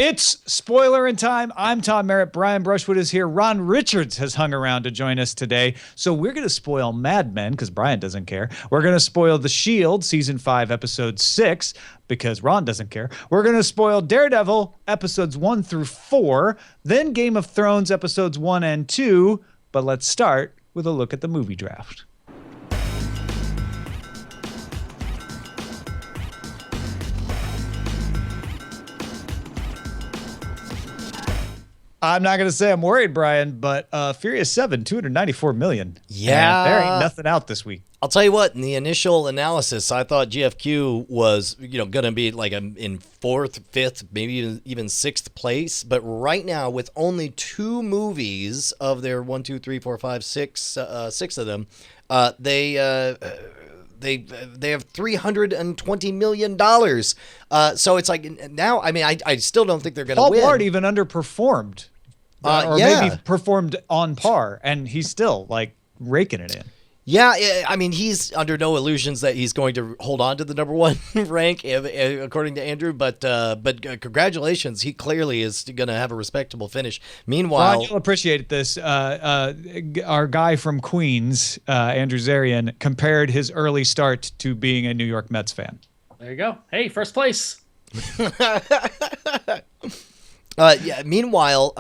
It's Spoilerin time. I'm Tom Merritt. Brian Brushwood is here. Ron Richards has hung around to join us today. So we're going to spoil Mad Men because Brian doesn't care. We're going to spoil The Shield, Season 5, Episode 6, because Ron doesn't care. We're going to spoil Daredevil, Episodes 1 through 4, then Game of Thrones, Episodes 1 and 2. But let's start with a look at the movie draft. I'm not going to say I'm worried, Brian, but Furious 7, $294 million. Yeah. And there ain't nothing out this week. I'll tell you what, in the initial analysis, I thought GFQ was, going to be like in fourth, fifth, maybe even sixth place. But right now, with only 2 movies of their 1, 2, 3, 4, 5, 6, 6 of them, they have $320 million. So it's like now, I mean, I still don't think they're going to win. Paul Blart even underperformed. Or maybe performed on par, and he's still like raking it in. Yeah, I mean, he's under no illusions that he's going to hold on to the number 1 rank, according to Andrew. But congratulations, he clearly is going to have a respectable finish. Meanwhile, Ron, you'll appreciate this. Our guy from Queens, Andrew Zarian, compared his early start to being a New York Mets fan. There you go. Hey, first place. Meanwhile,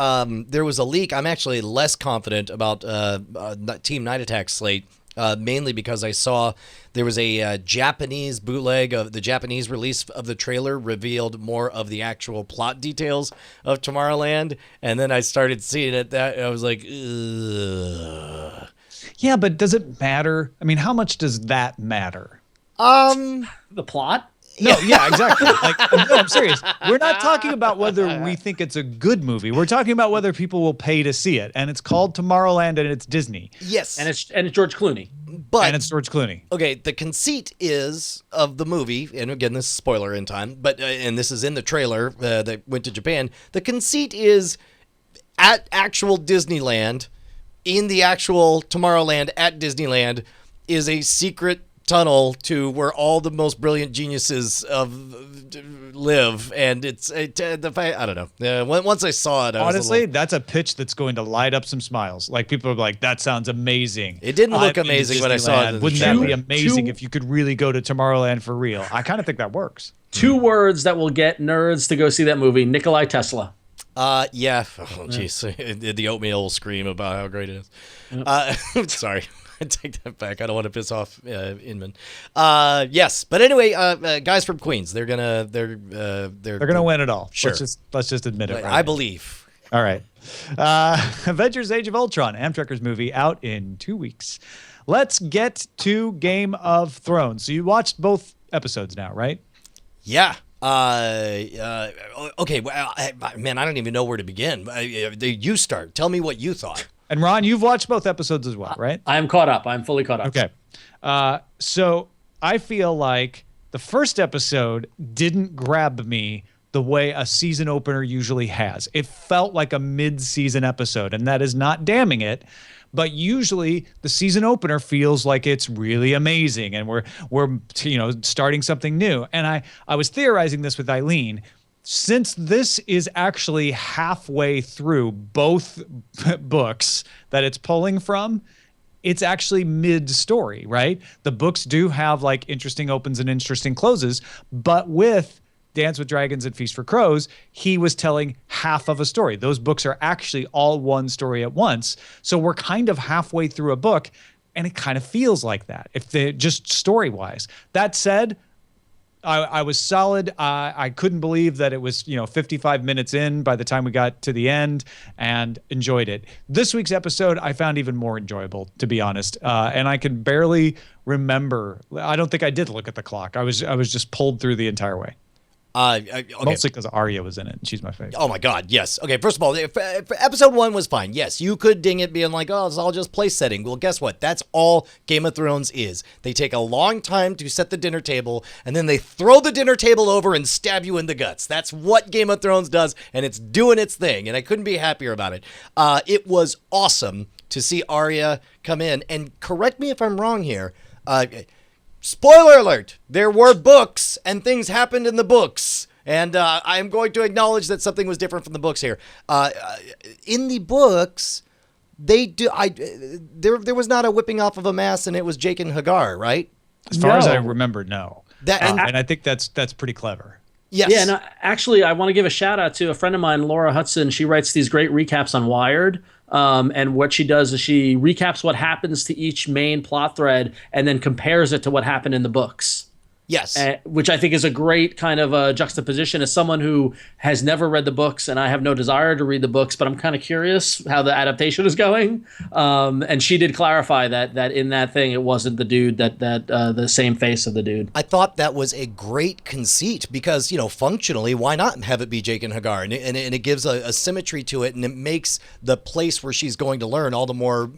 there was a leak. I'm actually less confident about Team Night Attack slate, mainly because I saw there was a Japanese bootleg of the Japanese release of the trailer revealed more of the actual plot details of Tomorrowland, and then I started seeing it. That I was like, ugh. Yeah, but does it matter? I mean, how much does that matter? The plot. No, yeah, exactly. No, I'm serious. We're not talking about whether we think it's a good movie. We're talking about whether people will pay to see it. And it's called Tomorrowland, and it's Disney. Yes, and it's George Clooney. And it's George Clooney. Okay, the conceit is of the movie, and again, this is spoiler in time, but and this is in the trailer that went to Japan. The conceit is at actual Disneyland, in the actual Tomorrowland at Disneyland, is a secret tunnel to where all the most brilliant geniuses live, and I don't know. Once I saw it, honestly, that's a pitch that's going to light up some smiles. Like, people are like, "That sounds amazing." It didn't look amazing when I saw it. Wouldn't that be amazing if you could really go to Tomorrowland for real? I kind of think that works. 2 words that will get nerds to go see that movie: Nikolai Tesla. Yeah. Oh, jeez. The oatmeal scream about how great it is. Sorry. I take that back. I don't want to piss off Inman. Yes, but anyway, guys from Queens, they're gonna win it all. Sure. Let's just admit it. Right I believe. All right. Avengers: Age of Ultron, Amtrekkers movie, out in 2 weeks. Let's get to Game of Thrones. So you watched both episodes now, right? Yeah. Okay. Well, man, I don't even know where to begin. You start. Tell me what you thought. And Ron, you've watched both episodes as well, right? I am caught up. I'm fully caught up. Okay. So I feel like the first episode didn't grab me the way a season opener usually has. It felt like a mid-season episode, and that is not damning it. But usually the season opener feels like it's really amazing, and we're starting something new. And I was theorizing this with Eileen. Since this is actually halfway through both books that it's pulling from, it's actually mid-story, right? The books do have like interesting opens and interesting closes, but with Dance with Dragons and Feast for Crows, he was telling half of a story. Those books are actually all one story at once. So we're kind of halfway through a book, and it kind of feels like that, if they just story-wise. That said, I was solid. I couldn't believe that it was 55 minutes in by the time we got to the end, and enjoyed it. This week's episode I found even more enjoyable, to be honest. And I can barely remember. I don't think I did look at the clock. I was just pulled through the entire way. Okay. Mostly because Arya was in it, and she's my favorite. Oh my God, yes. Okay, first of all, if episode 1 was fine. Yes, you could ding it being like, oh, it's all just place setting. Well, guess what? That's all Game of Thrones is. They take a long time to set the dinner table, and then they throw the dinner table over and stab you in the guts. That's what Game of Thrones does, and it's doing its thing, and I couldn't be happier about it. It was awesome to see Arya come in, and correct me if I'm wrong here. Spoiler alert, there were books and things happened in the books. And I am going to acknowledge that something was different from the books here. In the books, they do. There was not a whipping off of a mask, and it was Jake and Hagar, right? As far as I remember, no. And I think that's pretty clever. Yes. Yeah, and actually, I want to give a shout out to a friend of mine, Laura Hudson. She writes these great recaps on Wired. And what she does is she recaps what happens to each main plot thread and then compares it to what happened in the books. Yes. Which I think is a great kind of a juxtaposition as someone who has never read the books, and I have no desire to read the books, but I'm kind of curious how the adaptation is going. And she did clarify that in that thing, it wasn't the dude that the same face of the dude. I thought that was a great conceit because, functionally, why not have it be Jake and Hagar? And it gives a symmetry to it, and it makes the place where she's going to learn all the more,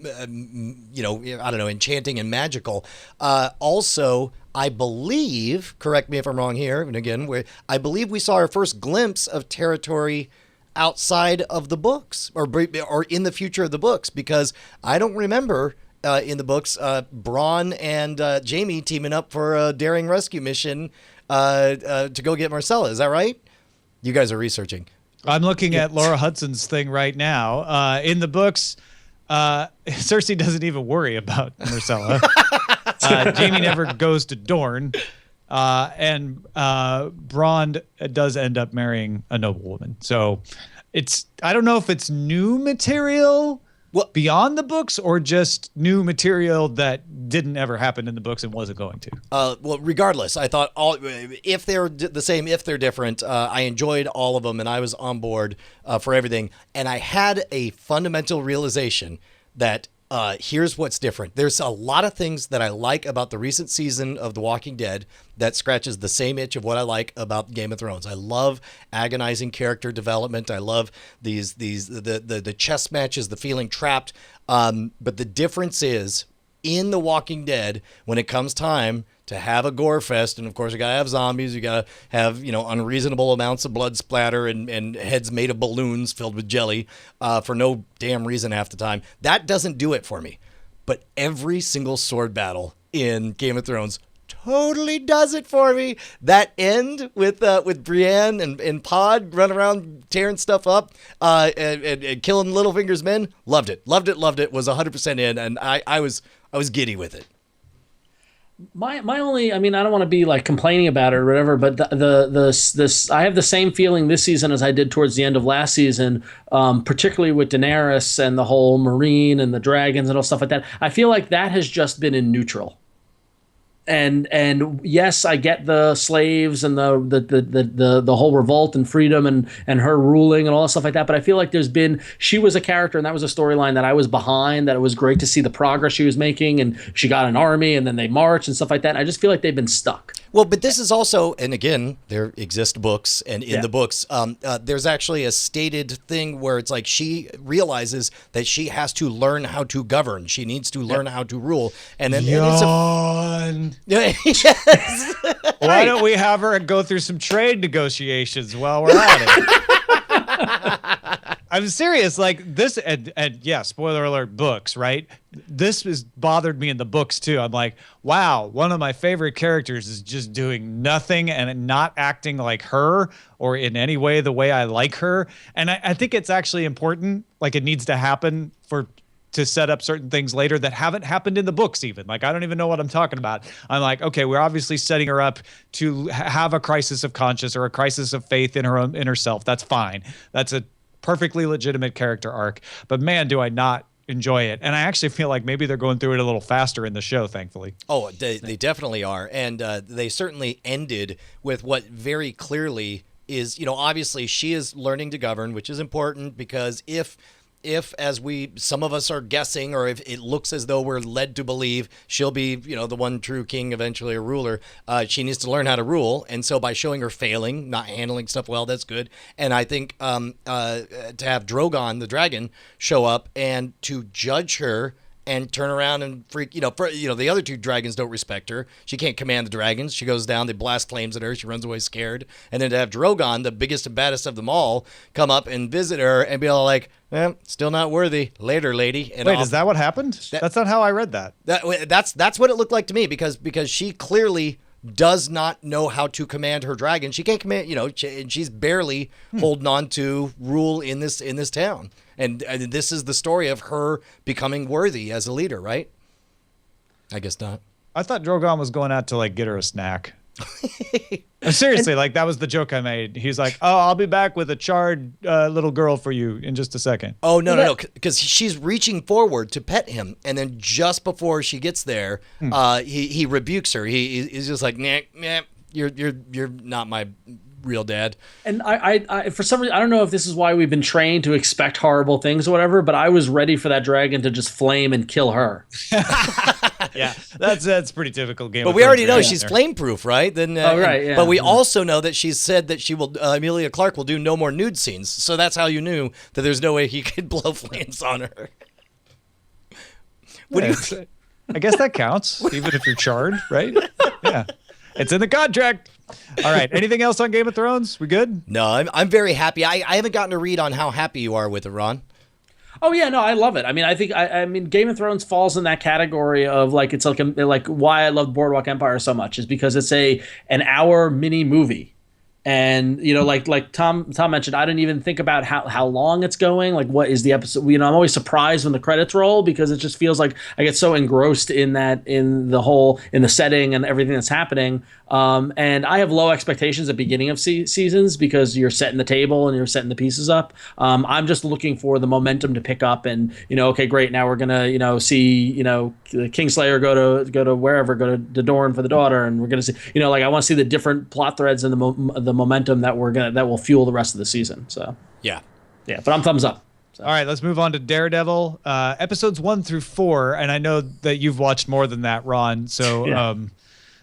enchanting and magical. Also, I believe, correct me if I'm wrong here, and again, I believe we saw our first glimpse of territory outside of the books or in the future of the books, because I don't remember in the books Braun and Jamie teaming up for a daring rescue mission to go get Marcella. Is that right? You guys are researching. I'm looking at Laura Hudson's thing right now. In the books, Cersei doesn't even worry about Marcella. Jamie never goes to Dorne, and Braun does end up marrying a noblewoman. So I don't know if it's new material beyond the books or just new material that didn't ever happen in the books and wasn't going to. Well, regardless, I thought if they're the same, if they're different, I enjoyed all of them and I was on board for everything. And I had a fundamental realization that here's what's different. There's a lot of things that I like about the recent season of The Walking Dead that scratches the same itch of what I like about Game of Thrones. I love agonizing character development. I love the chess matches, the feeling trapped. But the difference is in The Walking Dead, when it comes time to have a gore fest, and of course you gotta have zombies, you gotta have unreasonable amounts of blood splatter and heads made of balloons filled with jelly for no damn reason half the time. That doesn't do it for me. But every single sword battle in Game of Thrones totally does it for me. That end with Brienne and Pod running around tearing stuff up and killing Littlefinger's men, loved it, was 100% in, and I was giddy with it. My only, I don't want to be like complaining about it or whatever, but this I have the same feeling this season as I did towards the end of last season, particularly with Daenerys and the whole Marine and the dragons and all stuff like that. I feel like that has just been in neutral. And yes, I get the slaves and the whole revolt and freedom and her ruling and all that stuff like that. But I feel like she was a character and that was a storyline that I was behind, that it was great to see the progress she was making, and she got an army and then they marched and stuff like that. And I just feel like they've been stuck. Well, but this is also, and again, there exist books, and in the books, there's actually a stated thing where it's like she realizes that she has to learn how to govern. She needs to learn how to rule. And then yes. Why don't we have her go through some trade negotiations while we're at it? I'm serious. Like this, and yeah, spoiler alert, books, right? This has bothered me in the books too. I'm like, wow, one of my favorite characters is just doing nothing and not acting like her or in any way the way I like her. And I think it's actually important. Like it needs to happen to set up certain things later that haven't happened in the books even. Like, I don't even know what I'm talking about. I'm like, okay, we're obviously setting her up to have a crisis of conscience or a crisis of faith in herself. That's fine. That's a perfectly legitimate character arc. But man, do I not enjoy it. And I actually feel like maybe they're going through it a little faster in the show, thankfully. Oh, they definitely are. And they certainly ended with what very clearly is, obviously she is learning to govern, which is important because if as some of us are guessing, or if it looks as though we're led to believe she'll be, the one true king, eventually a ruler, she needs to learn how to rule. And so by showing her failing, not handling stuff well, that's good. And I think to have Drogon, the dragon, show up and to judge her and turn around and freak, the other two dragons don't respect her. She can't command the dragons. She goes down, they blast flames at her. She runs away scared. And then to have Drogon, the biggest and baddest of them all, come up and visit her and be all like, still not worthy. Later, lady. And wait, is that what happened? That's not how I read that. That's what it looked like to me because she clearly does not know how to command her dragon. She can't command, she's barely holding on to rule in this town. And this is the story of her becoming worthy as a leader, right? I guess not. I thought Drogon was going out to like get her a snack. Seriously, like that was the joke I made. He's like, "Oh, I'll be back with a charred little girl for you in just a second." Oh no, because she's reaching forward to pet him, and then just before she gets there, he rebukes her. He's just like, "Nah, you're not my real dad." And I for some reason, I don't know if this is why we've been trained to expect horrible things or whatever, but I was ready for that dragon to just flame and kill her. Yeah, that's pretty typical game. But we already know she's flame-proof, right? Then, right. Yeah. But we also know that she's said that she will. Emilia Clarke will do no more nude scenes. So that's how you knew that there's no way he could blow flames on her. I guess that counts, even if you're charred, right? Yeah, it's in the contract. All right. Anything else on Game of Thrones? We good? No, I'm very happy. I haven't gotten a read on how happy you are with it, Ron. Oh yeah, no, I love it. I mean, I think Game of Thrones falls in that category of like it's like why I love Boardwalk Empire so much is because it's an hour mini movie. And like Tom mentioned, I didn't even think about how long it's going. Like, what is the episode? I'm always surprised when the credits roll because it just feels like I get so engrossed in the setting and everything that's happening. And I have low expectations at the beginning of seasons because you're setting the table and you're setting the pieces up. I'm just looking for the momentum to pick up and okay, great. Now we're gonna see Kingslayer go to wherever, go to Dorne for the daughter, and we're gonna see like I want to see the different plot threads and the momentum that will fuel the rest of the season. So yeah, but I'm thumbs up. So. All right, let's move on to Daredevil, episodes 1 through 4, and I know that you've watched more than that, Ron. So yeah.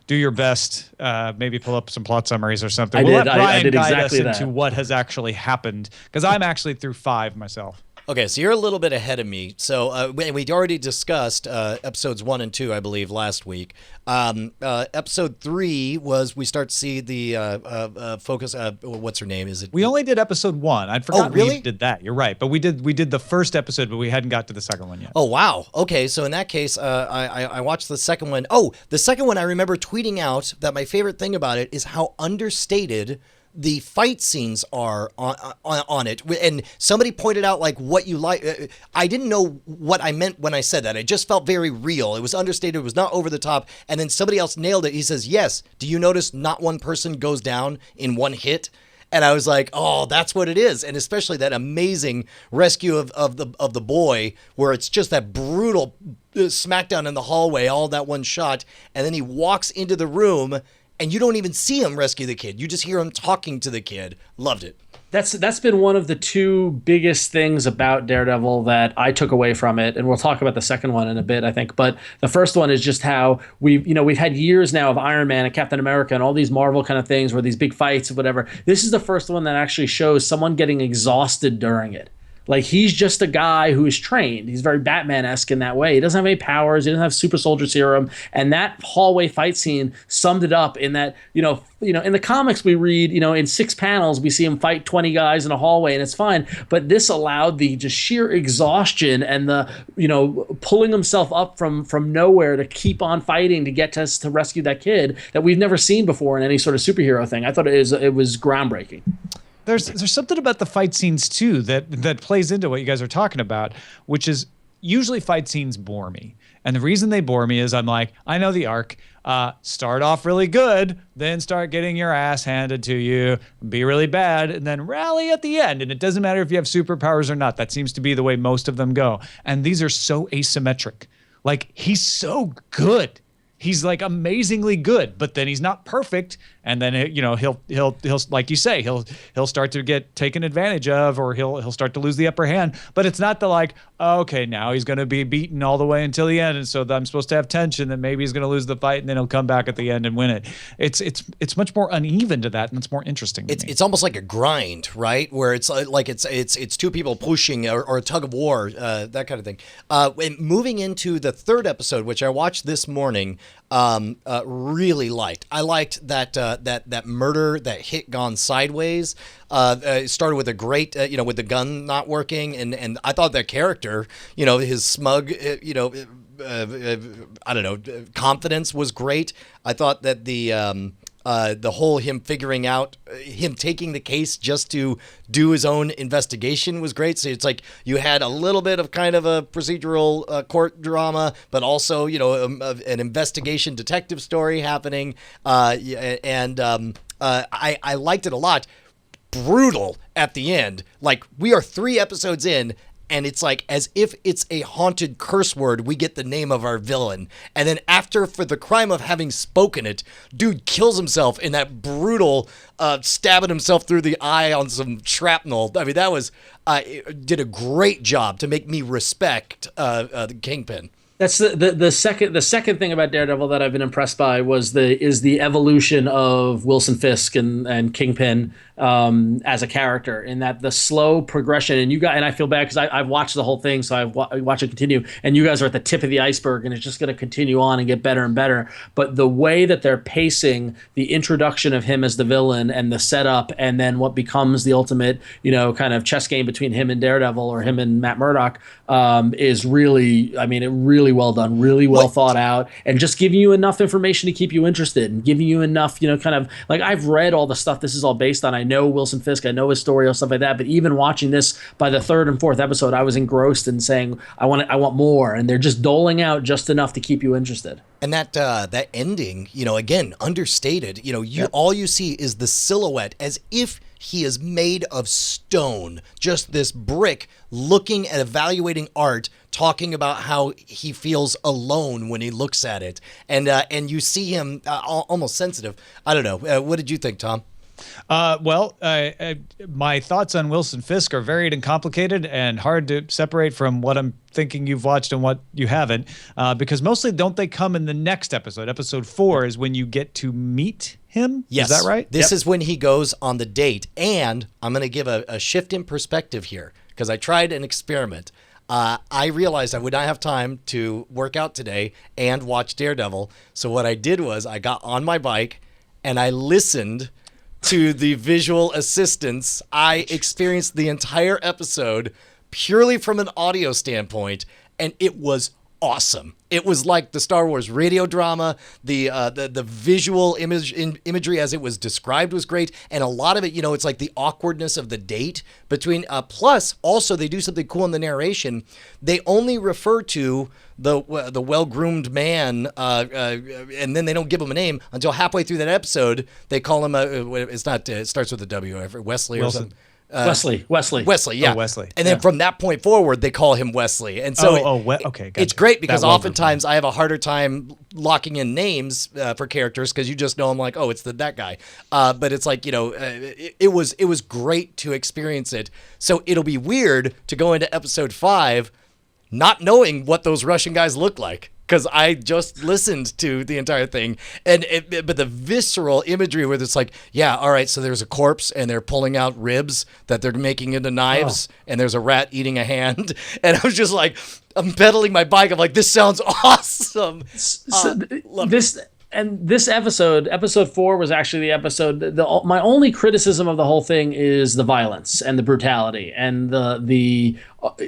Do your best. Maybe pull up some plot summaries or something. I We'll did. let Brian I did guide exactly us into that. what has actually happened because I'm actually through 5 myself. Okay, so you're a little bit ahead of me. So we already discussed episodes 1 and 2, I believe, last week. Episode 3 was we start to see the focus. What's her name? Is it? We only did episode 1. I'd forgotten really? we did that. You're right, but we did the first episode, but we hadn't got to the second one yet. Oh wow. Okay, so in that case, I watched the second one. Oh, the second one I remember tweeting out that my favorite thing about it is how understated the fight scenes are on it. And somebody pointed out like what you like. I didn't know what I meant when I said that. It just felt very real. It was understated. It was not over the top. And then somebody else nailed it. He says, yes. Do you notice not one person goes down in one hit? And I was like, oh, that's what it is. And especially that amazing rescue of the boy where it's just that brutal smackdown in the hallway, all that one shot. And then he walks into the room and you don't even see him rescue the kid. You just hear him talking to the kid. Loved it. That's been one of the two biggest things about Daredevil that I took away from it, and we'll talk about the second one in a bit, I think. But the first one is just how we've had years now of Iron Man and Captain America and all these Marvel kind of things where these big fights or whatever. This is the first one that actually shows someone getting exhausted during it. Like, he's just a guy who is trained. He's very Batman-esque in that way. He doesn't have any powers. He doesn't have super soldier serum. And that hallway fight scene summed it up in that, in the comics we read, in 6 panels, we see him fight 20 guys in a hallway and it's fine. But this allowed the just sheer exhaustion and the, pulling himself up from nowhere to keep on fighting to get to rescue that kid that we've never seen before in any sort of superhero thing. I thought it was groundbreaking. There's something about the fight scenes too that plays into what you guys are talking about, which is usually fight scenes bore me. And the reason they bore me is I'm like, I know the arc. Start off really good, then start getting your ass handed to you, be really bad, and then rally at the end. And it doesn't matter if you have superpowers or not. That seems to be the way most of them go. And these are so asymmetric. Like, he's so good. He's like amazingly good, but then he's not perfect. And then he'll like you say, he'll start to get taken advantage of, or he'll start to lose the upper hand. But it's not the like, oh, okay, now he's going to be beaten all the way until the end, and so I'm supposed to have tension that maybe he's going to lose the fight, and then he'll come back at the end and win it. It's much more uneven to that, and it's more interesting. It's almost like a grind, right? Where it's like it's two people pushing or a tug of war, that kind of thing. And moving into the third episode, which I watched this morning. Really liked. I liked that that murder, that hit gone sideways. It started with a great, with the gun not working, and I thought that character, his smug, I don't know, confidence was great. I thought that the whole him figuring out, him taking the case just to do his own investigation was great. So it's like you had a little bit of kind of a procedural court drama, but also, an investigation detective story happening. I liked it a lot. Brutal at the end. Like, we are 3 episodes in, and it's like as if it's a haunted curse word, we get the name of our villain. And then after, for the crime of having spoken it, dude kills himself in that brutal stabbing himself through the eye on some shrapnel. I mean, that was did a great job to make me respect the Kingpin. That's the second thing about Daredevil that I've been impressed by is the evolution of Wilson Fisk and Kingpin as a character, in that the slow progression. And I feel bad because I've watched the whole thing, so I watch it continue. And you guys are at the tip of the iceberg, and it's just going to continue on and get better and better. But the way that they're pacing the introduction of him as the villain and the setup, and then what becomes the ultimate, kind of chess game between him and Daredevil, or him and Matt Murdock, is really, really well done, really well thought out, and just giving you enough information to keep you interested, and giving you enough, kind of like, I've read all the stuff this is all based on. I know Wilson Fisk, I know his story, or stuff like that. But even watching this, by the 3rd and 4th episode, I was engrossed in saying, I want more, and they're just doling out just enough to keep you interested. And that ending, again, understated. All you see is the silhouette, as if he is made of stone, just this brick, looking at evaluating art, talking about how he feels alone when he looks at it, and you see him almost sensitive. I don't know. What did you think, Tom? My thoughts on Wilson Fisk are varied and complicated, and hard to separate from what I'm thinking you've watched and what you haven't, because mostly don't they come in the next episode? Episode 4 is when you get to meet him. Yes. Is that right? This is when he goes on the date. And I'm going to give a shift in perspective here, because I tried an experiment. I realized I would not have time to work out today and watch Daredevil. So what I did was I got on my bike and I listened to the visual assistance. I experienced the entire episode purely from an audio standpoint, and it was awesome. It was like the Star Wars radio drama. The visual imagery as it was described was great, and a lot of it, it's like the awkwardness of the date between. Plus, also they do something cool in the narration. They only refer to the well-groomed man, and then they don't give him a name until halfway through that episode. They call him it starts with a W. Wesley or something. Wesley, yeah. Oh, Wesley. And then from that point forward, they call him Wesley. And so okay, gotcha. It's great because oftentimes I have a harder time locking in names for characters, because you just know I'm like, oh, it's that guy. But it's like, it was great to experience it. So it'll be weird to go into episode 5 not knowing what those Russian guys look like, because I just listened to the entire thing. But the visceral imagery where it's like, yeah, all right, so there's a corpse and they're pulling out ribs that they're making into knives, and there's a rat eating a hand. And I was just like, I'm pedaling my bike. I'm like, this sounds awesome. This episode 4, was actually the episode. My only criticism of the whole thing is the violence and the brutality and the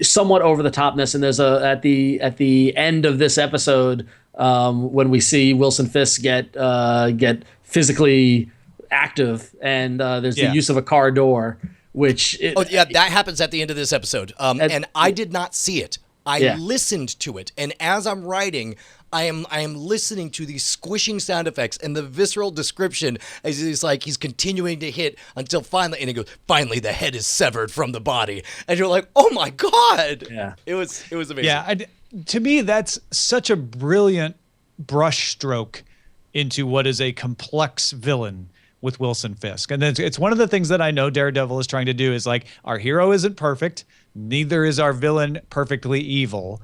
somewhat over the topness. And there's at the end of this episode, when we see Wilson Fisk get physically active, and there's the use of a car door, which that happens at the end of this episode. And I did not see it. I listened to it, and as I'm writing, I am listening to these squishing sound effects and the visceral description as he's continuing to hit until finally, and he goes, finally the head is severed from the body, and you're like, oh my god, it was amazing. Yeah, to me that's such a brilliant brush stroke into what is a complex villain with Wilson Fisk. And it's one of the things that I know Daredevil is trying to do, is like, our hero isn't perfect, neither is our villain perfectly evil.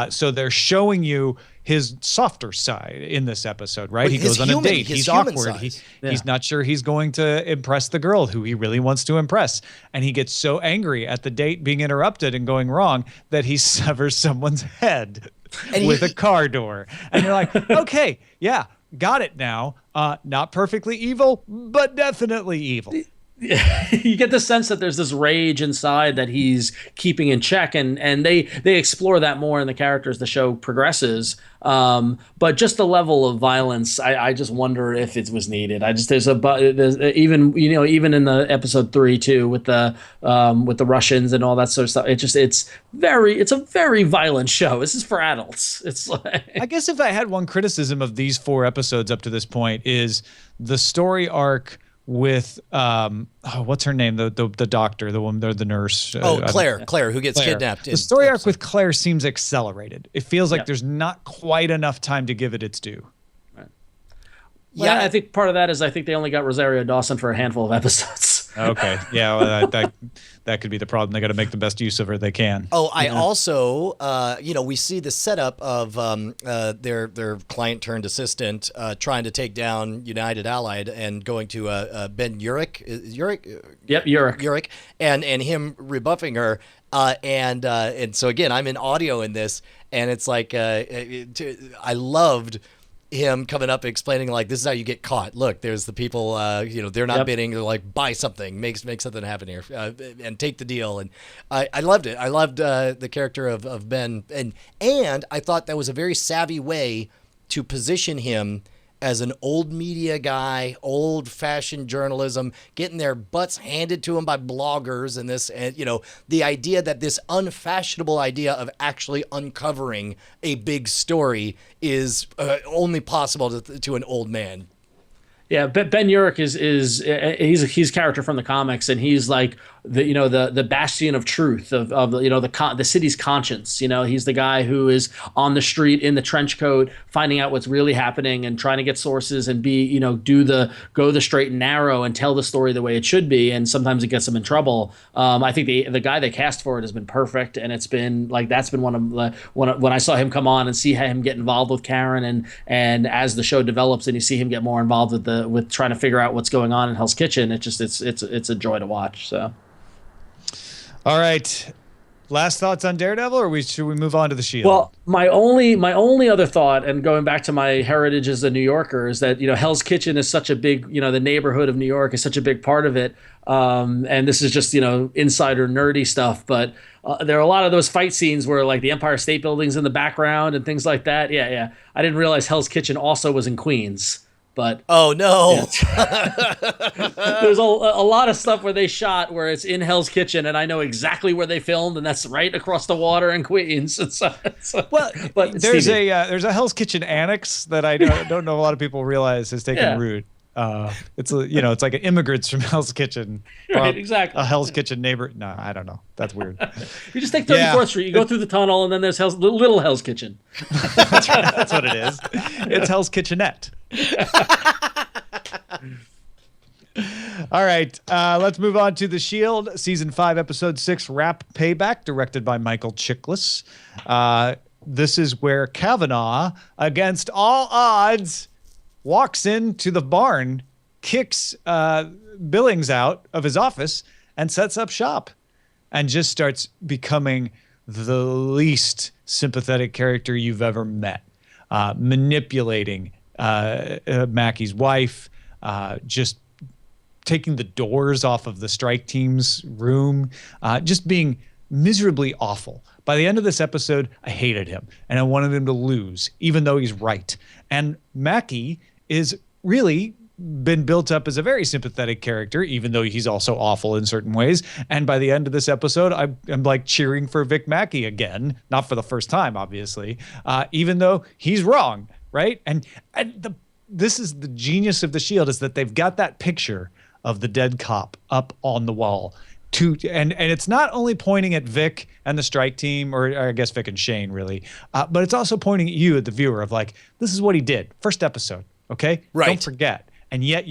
So they're showing you his softer side in this episode, right? He goes on a date. He's awkward. He's not sure he's going to impress the girl who he really wants to impress. And he gets so angry at the date being interrupted and going wrong that he severs someone's head with a car door. And you're like, okay, yeah, got it now. Not perfectly evil, but definitely evil. You get the sense that there's this rage inside that he's keeping in check, and they explore that more in the character as the show progresses. But just the level of violence, I just wonder if it was needed. There's even in the episode 3 too with the Russians and all that sort of stuff. It's a very violent show. This is for adults. It's like, I guess if I had one criticism of these 4 episodes up to this point is the story arc with what's her name, the doctor, the woman, the nurse, Claire who gets kidnapped. The story arc with Claire seems accelerated. It feels like there's not quite enough time to give it its due. Right. Yeah, I think part of that is I think they only got Rosario Dawson for a handful of episodes. Okay, yeah, well, that could be the problem. They got to make the best use of her they can. Oh, I also, we see the setup of their client turned assistant trying to take down United Allied and going to Ben Urich. Yep, Urich. Urich, and him rebuffing her. And so again, I'm in audio in this, and it's like I loved him coming up and explaining, like, this is how you get caught. Look, there's the people, they're not bidding. They're like, buy something, make something happen here, and take the deal. And I loved it. I loved the character of Ben, and I thought that was a very savvy way to position him as an old media guy, old-fashioned journalism, getting their butts handed to him by bloggers, and this, and the idea that this unfashionable idea of actually uncovering a big story is only possible to an old man. Yeah, Ben Urich is he's a character from the comics, and he's like the bastion of truth of the city's conscience. He's the guy who is on the street in the trench coat, finding out what's really happening and trying to get sources and go the straight and narrow and tell the story the way it should be. And sometimes it gets him in trouble. I think the guy they cast for it has been perfect, and it's been like that's been one of when I saw him come on and see him get involved with Karen, and as the show develops and you see him get more involved with trying to figure out what's going on in Hell's Kitchen, it's a joy to watch. So. All right. Last thoughts on Daredevil, or should we move on to the Shield? Well, my only other thought, and going back to my heritage as a New Yorker, is that Hell's Kitchen is such a big, the neighborhood of New York is such a big part of it. And this is just insider nerdy stuff, but there are a lot of those fight scenes where like the Empire State Building's in the background and things like that. Yeah. I didn't realize Hell's Kitchen also was in Queens. But oh no, there's a lot of stuff where they shot where it's in Hell's Kitchen, and I know exactly where they filmed, and that's right across the water in Queens. But there's a Hell's Kitchen annex that I don't know a lot of people realize has taken root. It's like immigrants from Hell's Kitchen. Right, exactly. A Hell's Kitchen neighbor. No, I don't know. That's weird. You just take 34th Street, you go through the tunnel, and then there's little Hell's Kitchen. That's right. That's what it is. It's Hell's Kitchenette. All right, let's move on to The Shield, Season 5, Episode 6, Rap Payback, directed by Michael Chiklis. This is where Kavanaugh, against all odds, walks into the barn, kicks Billings out of his office, and sets up shop, and just starts becoming the least sympathetic character you've ever met, manipulating Mackey's wife, just taking the doors off of the strike team's room, just being miserably awful. By the end of this episode, I hated him, and I wanted him to lose, even though he's right. And Mackey is really been built up as a very sympathetic character, even though he's also awful in certain ways. And by the end of this episode, I'm like cheering for Vic Mackey again, not for the first time, obviously, even though he's wrong, right? And this is the genius of The Shield, is that they've got that picture of the dead cop up on the wall. And it's not only pointing at Vic and the strike team, or I guess Vic and Shane, really, but it's also pointing at you, at the viewer, of like, this is what he did. First episode, okay? Right. Don't forget. And yet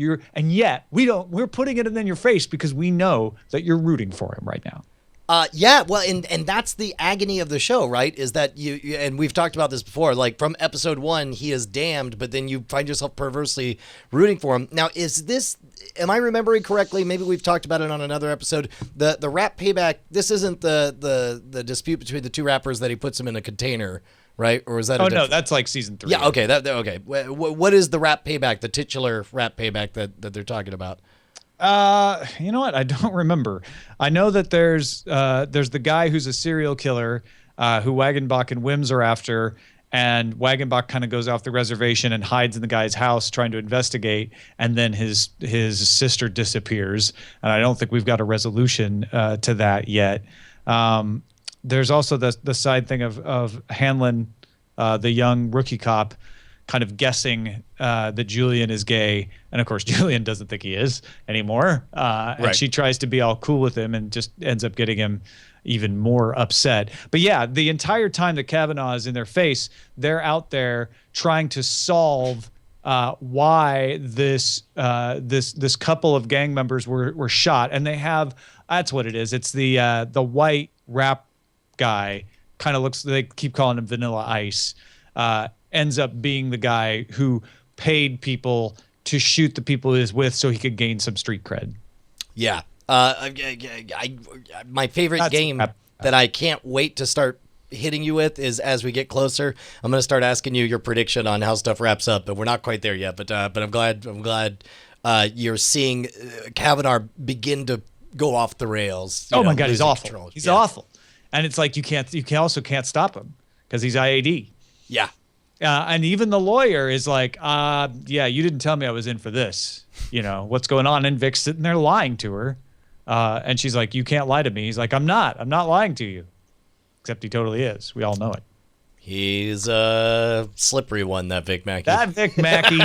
we're putting it in your face because we know that you're rooting for him right now. And that's the agony of the show, right? Is that you and we've talked about this before, like from episode 1, he is damned, but then you find yourself perversely rooting for him. Now, am I remembering correctly? Maybe we've talked about it on another episode. The rap payback, this isn't the dispute between the two rappers that he puts him in a container right? Or is that? Oh no, that's like season 3. Yeah. Okay. Okay. What is the rap payback? The titular rap payback that they're talking about? You know what? I don't remember. I know that there's the guy who's a serial killer who Wagenbach and Wims are after, and Wagenbach kind of goes off the reservation and hides in the guy's house trying to investigate, and then his sister disappears, and I don't think we've got a resolution to that yet. There's also the side thing of Hanlon, the young rookie cop, kind of guessing that Julian is gay, and of course Julian doesn't think he is anymore, and she tries to be all cool with him and just ends up getting him even more upset. But yeah, the entire time that Kavanaugh is in their face, they're out there trying to solve why this couple of gang members were shot, and they have, that's what it is. It's the white rap guy, kind of looks, they keep calling him Vanilla Ice, ends up being the guy who paid people to shoot the people he was with so he could gain some street cred. Yeah. My favorite game that I can't wait to start hitting you with is, as we get closer, I'm going to start asking you your prediction on how stuff wraps up, but we're not quite there yet. But I'm glad you're seeing Kavanaugh begin to go off the rails. Oh my God, he's awful. Control. He's awful, and it's like you also can't stop him because he's IAD. Yeah. And even the lawyer is like, yeah, you didn't tell me I was in for this. You know, what's going on? And Vic's sitting there lying to her. And she's like, you can't lie to me. He's like, I'm not lying to you. Except he totally is. We all know it. He's a slippery one, that Vic Mackey. That Vic Mackey.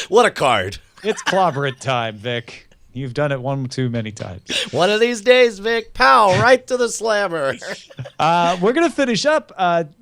What a card. It's clobbering time, Vic. You've done it one too many times. One of these days, Vic, pow, right to the slammer. We're going to finish up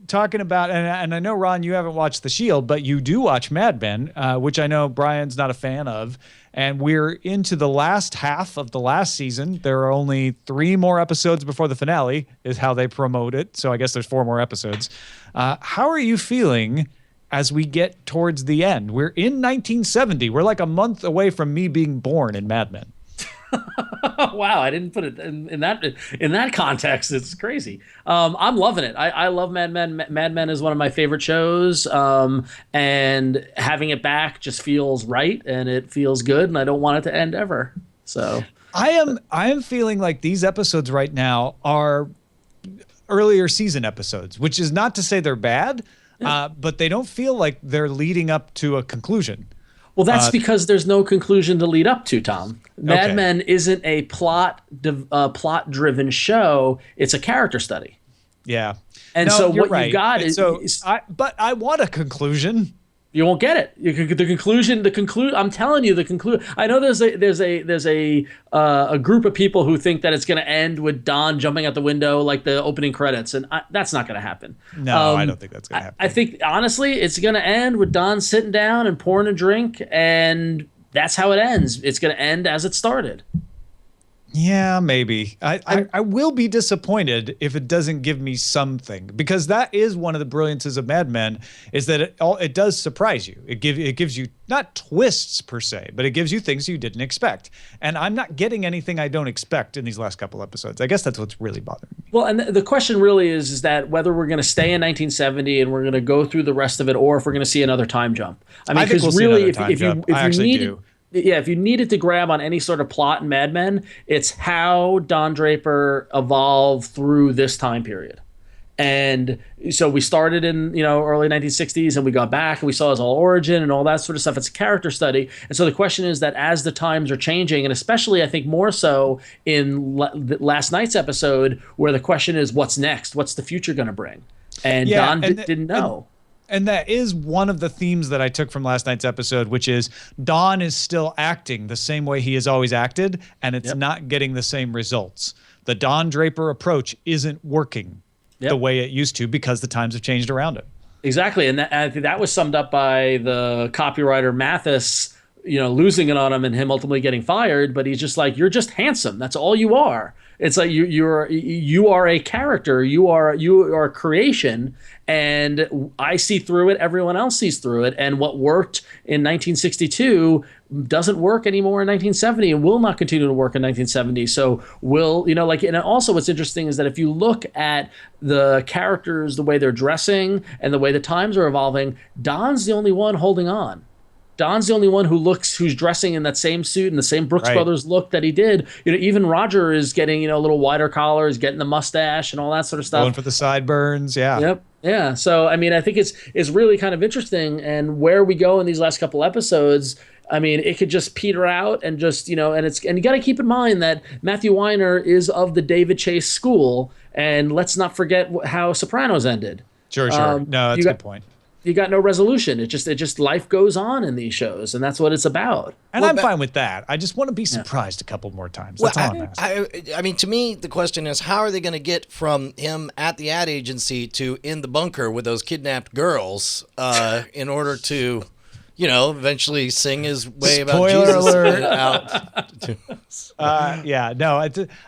talking about, and I know, Ron, you haven't watched The Shield, but you do watch Mad Men, which I know Brian's not a fan of. And we're into the last half of the last season. There are only 3 more episodes before the finale, is how they promote it. So I guess there's 4 more episodes. How are you feeling as we get towards the end? We're in 1970. We're like a month away from me being born in Mad Men. Wow, I didn't put it in that context. It's crazy. I'm loving it. I love Mad Men. Mad Men is one of my favorite shows, and having it back just feels right, and it feels good, and I don't want it to end ever. So I am feeling like these episodes right now are earlier season episodes, which is not to say they're bad, but they don't feel like they're leading up to a conclusion. Well, that's because there's no conclusion to lead up to, Tom. Mad Men isn't a plot-driven show. It's a character study. Yeah. And no, so what right. you've got is... But I want a conclusion. You won't get it. The conclusion. I'm telling you, the conclusion. I know there's a group of people who think that it's going to end with Don jumping out the window like the opening credits, and that's not going to happen. No, I don't think that's going to happen. I think honestly, it's going to end with Don sitting down and pouring a drink, and that's how it ends. It's going to end as it started. Yeah, maybe. I will be disappointed if it doesn't give me something, because that is one of the brilliances of Mad Men, is that it does surprise you. It gives you not twists per se, but it gives you things you didn't expect. And I'm not getting anything I don't expect in these last couple episodes. I guess that's what's really bothering me. Well, and the question really is that whether we're going to stay in 1970 and we're going to go through the rest of it, or if we're going to see another time jump. I mean, because really, if you need. Yeah, if you needed to grab on any sort of plot in Mad Men, it's how Don Draper evolved through this time period. And so we started in, early 1960s, and we got back and we saw his whole origin and all that sort of stuff. It's a character study. And so the question is that as the times are changing, and especially I think more so in last night's episode, where the question is, what's next? What's the future going to bring? And Don didn't know. And that is one of the themes that I took from last night's episode, which is Don is still acting the same way he has always acted, and it's not getting the same results. The Don Draper approach isn't working the way it used to because the times have changed around it. Exactly, and I think that was summed up by the copywriter Mathis, losing it on him and him ultimately getting fired. But he's just like, you're just handsome. That's all you are. It's like you are a character, you are a creation, and I see through it. Everyone else sees through it, and what worked in 1962 doesn't work anymore in 1970, and will not continue to work in 1970. So and also what's interesting is that if you look at the characters, the way they're dressing, and the way the times are evolving, Don's the only one holding on. Don's the only one who's dressing in that same suit and the same Brooks Brothers look that he did. Even Roger is getting, a little wider collar, is getting the mustache and all that sort of stuff. Going for the sideburns, yeah. Yep. Yeah. So, I think it's really kind of interesting. And where we go in these last couple episodes, it could just peter out and just, and you got to keep in mind that Matthew Weiner is of the David Chase school. And let's not forget how Sopranos ended. Sure. No, that's a good point. You got no resolution. It just life goes on in these shows, and that's what it's about. And I'm fine with that. I just want to be surprised a couple more times. That's all I'm asking. To me, the question is, how are they going to get from him at the ad agency to in the bunker with those kidnapped girls in order to, eventually sing his way about Jesus alert. out?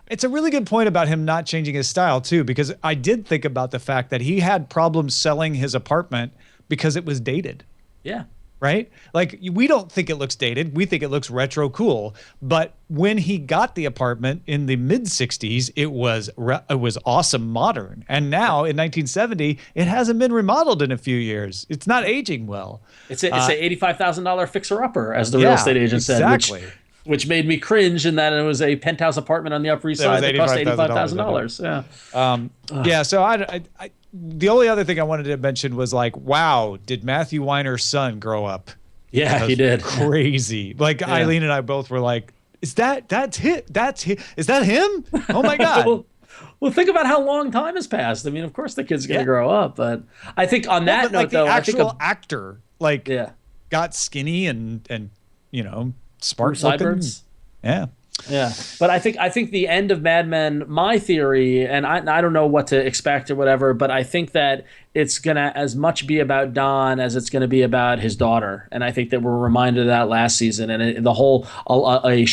It's a really good point about him not changing his style too, because I did think about the fact that he had problems selling his apartment because it was dated. Yeah. Right? Like, we don't think it looks dated. We think it looks retro cool. But when he got the apartment in the mid 60s, it was awesome modern. And now in 1970, it hasn't been remodeled in a few years. It's not aging well. It's a $85,000 fixer-upper, as the real estate agent said. Which made me cringe in that it was a penthouse apartment on the Upper East Side that cost $85,000. Yeah. So I the only other thing I wanted to mention was like, wow, did Matthew Weiner's son grow up? Yeah, he did. Crazy. Like Eileen and I both were like, is that him? Is that him? Oh my God. Well, think about how long time has passed. Of course the kid's going to grow up, but I think on that note, the actual actor got skinny and smart sideburns. Yeah. Yeah, but I think the end of Mad Men, my theory, and I don't know what to expect or whatever, but I think that it's gonna as much be about Don as it's gonna be about his daughter, and I think that we're reminded of that last season, and the whole a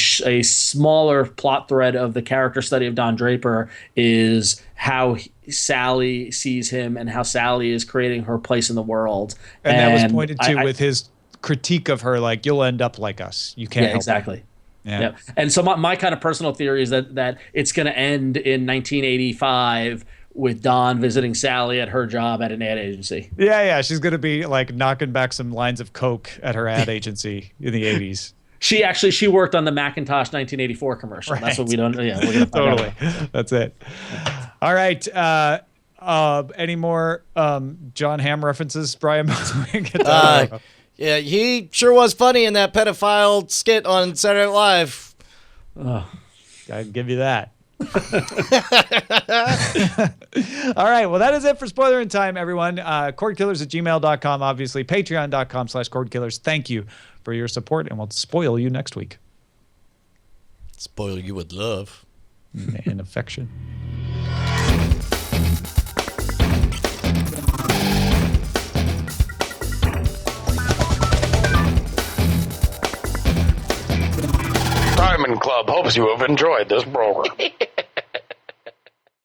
smaller plot thread of the character study of Don Draper is how Sally sees him and how Sally is creating her place in the world, and that was pointed to with his critique of her, like, you'll end up like us, you can't help exactly it. Yeah. And so my kind of personal theory is that it's going to end in 1985 with Dawn visiting Sally at her job at an ad agency. Yeah. She's going to be like knocking back some lines of coke at her ad agency in the 80s. She worked on the Macintosh 1984 commercial. Right. That's what we don't. Yeah, we're gonna totally. That's it. All right. Any more John Hamm references, Brian? Yeah, he sure was funny in that pedophile skit on Saturday Night Live. Oh, gotta give you that. All right, well, that is it for Spoilerin Time, everyone. Cordkillers@gmail.com, obviously. Patreon.com/Cordkillers. Thank you for your support, and we'll spoil you next week. Spoil you with love. And affection. Diamond Club hopes you have enjoyed this program.